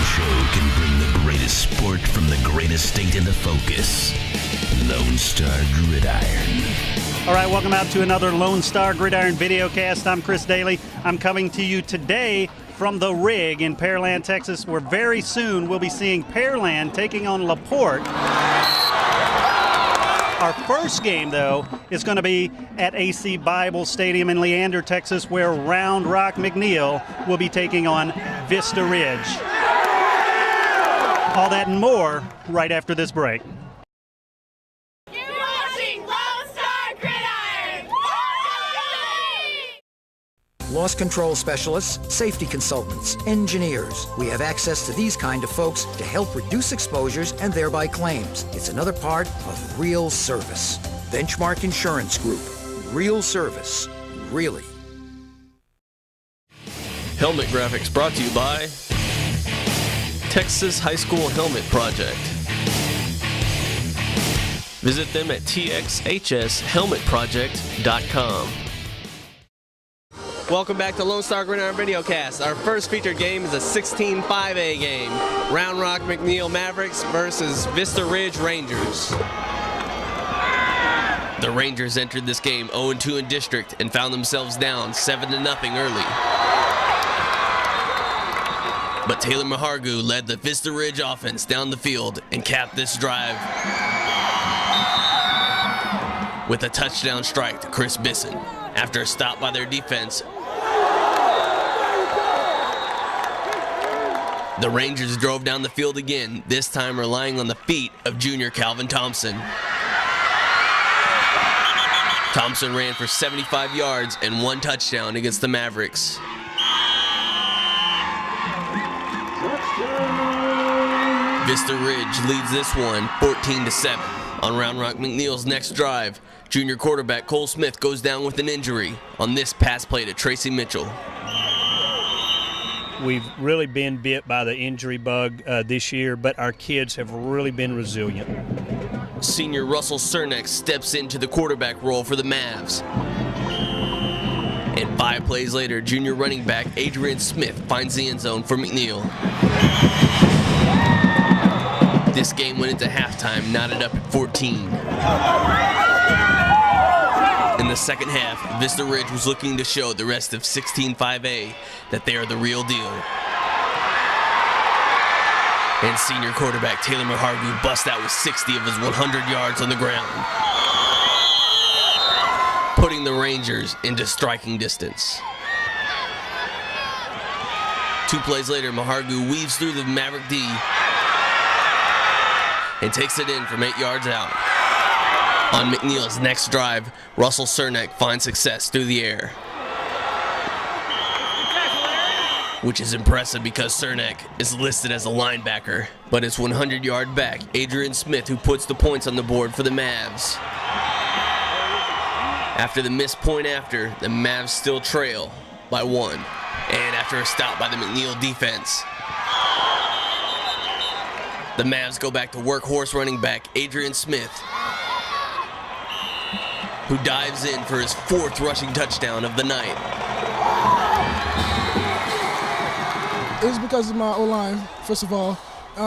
show can bring the greatest sport from the greatest state into focus. Lone Star Gridiron. All right, welcome out to another Lone Star Gridiron videocast. I'm Chris Daly. I'm coming to you today from the Rig in Pearland, Texas, where very soon we'll be seeing Pearland taking on LaPorte. Our first game, though, is going to be at AC Bible Stadium in Leander, Texas, where Round Rock McNeil will be taking on Vista Ridge. All that and more right after this break. You're watching Lone Star Gridiron! Loss control specialists, safety consultants, engineers. We have access to these kind of folks to help reduce exposures and thereby claims. It's another part of real service. Benchmark Insurance Group. Real service. Really. Helmet graphics brought to you by Texas High School Helmet Project. Visit them at txhshelmetproject.com. Welcome back to Lone Star Gridiron Videocast. Our first featured game is a 16-5A game. Round Rock McNeil Mavericks versus Vista Ridge Rangers. The Rangers entered this game 0-2 in district and found themselves down 7-0 early. But Taylor Mahargu led the Vista Ridge offense down the field and capped this drive with a touchdown strike to Chris Bisson. After a stop by their defense, the Rangers drove down the field again, this time relying on the feet of junior Calvin Thompson. Thompson ran for 75 yards and 1 touchdown against the Mavericks. Vista Ridge leads this one 14-7. On Round Rock McNeil's next drive, junior quarterback Cole Smith goes down with an injury on this pass play to Tracy Mitchell. We've really been bit by the injury bug this year, but our kids have really been resilient. Senior Russell Cernak steps into the quarterback role for the Mavs. And 5 plays later, junior running back Adrian Smith finds the end zone for McNeil. This game went into halftime, knotted up at 14. In the second half, Vista Ridge was looking to show the rest of 16-5A that they are the real deal. And senior quarterback Taylor Mahargu bust out with 60 of his 100 yards on the ground, putting the Rangers into striking distance. 2 plays later, Mahargu weaves through the Maverick D and takes it in from 8 yards out. On McNeil's next drive, Russell Cernak finds success through the air, which is impressive because Cernak is listed as a linebacker, but it's 100-yard back Adrian Smith who puts the points on the board for the Mavs. After the missed point after, the Mavs still trail by 1, and after a stop by the McNeil defense, the Mavs go back to workhorse running back Adrian Smith, who dives in for his 4th rushing touchdown of the night. It was because of my O-line, first of all.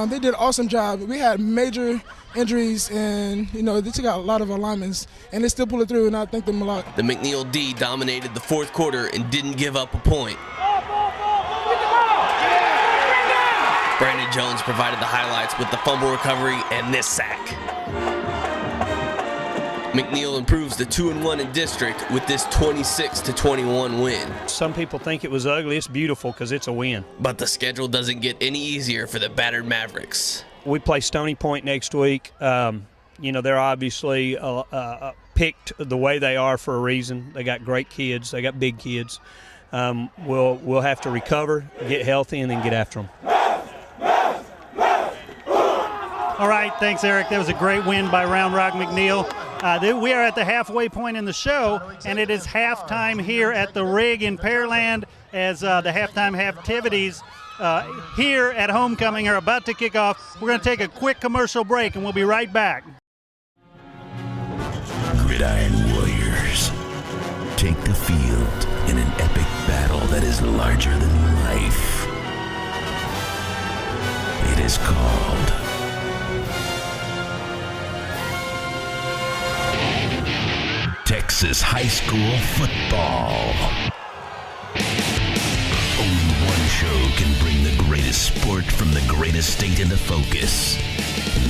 They did an awesome job. We had major injuries, and they took out a lot of our linemen, and they still pulled it through, and I thank them a lot. The McNeil D dominated the 4th quarter and didn't give up a point. Brandon Jones provided the highlights with the fumble recovery and this sack. McNeil improves to 2-1 in district with this 26-21 win. Some people think it was ugly. It's beautiful because it's a win. But the schedule doesn't get any easier for the battered Mavericks. We play Stony Point next week. They're obviously picked the way they are for a reason. They got great kids. They got big kids. We'll have to recover, get healthy, and then get after them. All right, thanks, Eric. That was a great win by Round Rock McNeil. We are at the halfway point in the show, and it is halftime here at the Rig in Pearland as the halftime activities here at Homecoming are about to kick off. We're going to take a quick commercial break, and we'll be right back. Gridiron Warriors take the field in an epic battle that is larger than life. is called Texas high school football. Only one show can bring the greatest sport from the greatest state into focus.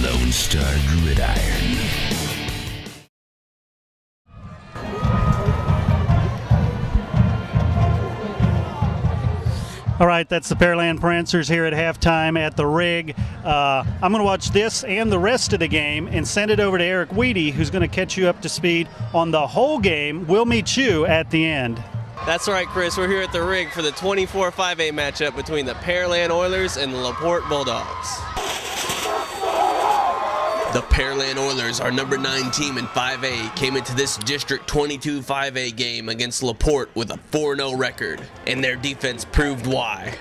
Lone Star Gridiron. All right, that's the Pearland Prancers here at halftime at the Rig. I'm going to watch this and the rest of the game and send it over to Eric Weedy, who's going to catch you up to speed on the whole game. We'll meet you at the end. That's right, Chris. We're here at the Rig for the 24-5A matchup between the Pearland Oilers and the LaPorte Bulldogs. The Pearland Oilers, our number 9 team in 5A, came into this District 22 5A game against LaPorte with a 4-0 record, and their defense proved why.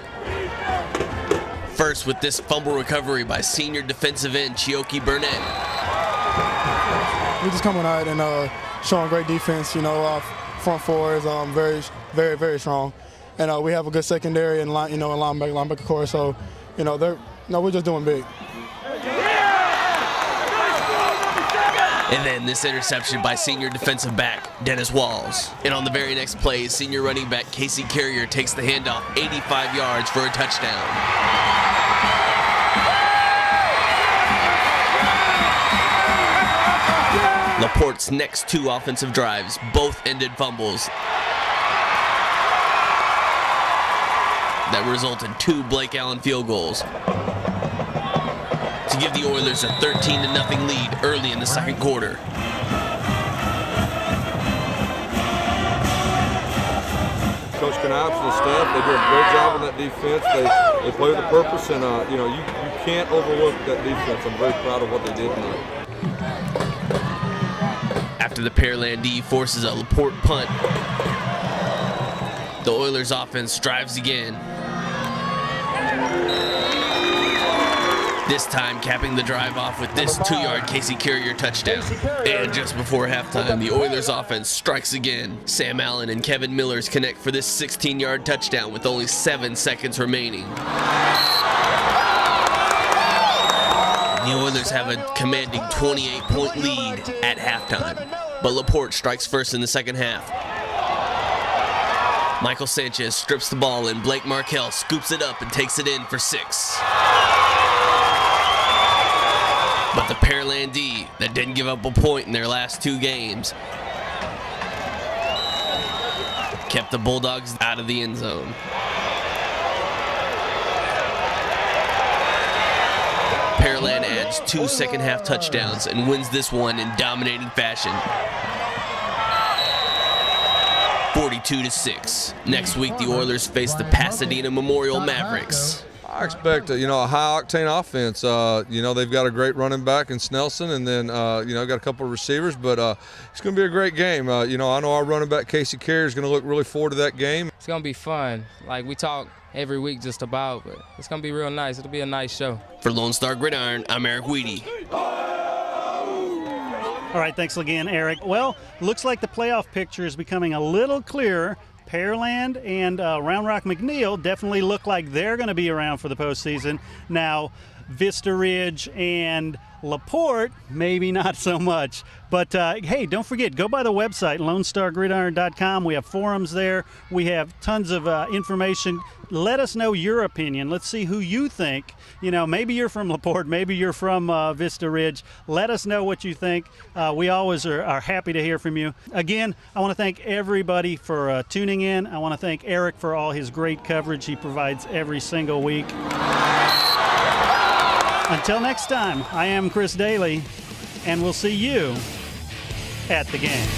First, with this fumble recovery by senior defensive end Chioke Burnett. We're just coming out and showing great defense. You know, our front four is very, very strong, and we have a good secondary and linebacker core. So, we're just doing big. And then this interception by senior defensive back Dennis Walls. And on the very next play, senior running back Casey Carrier takes the handoff 85 yards for a touchdown. LaPorte's next 2 offensive drives both ended fumbles that result in 2 Blake Allen field goals to give the Oilers a 13-0 lead early in the second quarter. Coach Knapp's and the staff, they do a great job on that defense. They play with a purpose, and you can't overlook that defense. I'm very proud of what they did tonight. After the Pearland D forces a LaPorte punt, the Oilers offense drives again. This time capping the drive off with this 2-yard Casey Carrier touchdown. And just before halftime, the Oilers offense strikes again. Sam Allen and Kevin Millers connect for this 16-yard touchdown with only 7 seconds remaining. The Oilers have a commanding 28-point lead at halftime, but LaPorte strikes first in the second half. Michael Sanchez strips the ball and Blake Markell scoops it up and takes it in for 6. But the Pearland D, that didn't give up a point in their last 2 games, kept the Bulldogs out of the end zone. Pearland adds 2 second-half touchdowns and wins this one in dominating fashion. 42-6. Next week, the Oilers face the Pasadena Memorial Mavericks. I expect a high-octane offense. They've got a great running back in Snelson, and then got a couple of receivers. But it's going to be a great game. I know our running back Casey Carrier is going to look really forward to that game. It's going to be fun. Like we talk every week just about, but it's going to be real nice. It'll be a nice show. For Lone Star Gridiron, I'm Eric Weedy. All right, thanks again, Eric. Well, looks like the playoff picture is becoming a little clearer. Pearland and Round Rock McNeil definitely look like they're going to be around for the postseason. Now, Vista Ridge and LaPorte, maybe not so much. But, hey, don't forget, go by the website, LoneStarGridiron.com. We have forums there. We have tons of information. Let us know your opinion. Let's see who you think. Maybe you're from LaPorte. Maybe you're from Vista Ridge. Let us know what you think. We always are happy to hear from you. Again, I want to thank everybody for tuning in. I want to thank Eric for all his great coverage he provides every single week. Until next time, I am Chris Daly, and we'll see you at the game.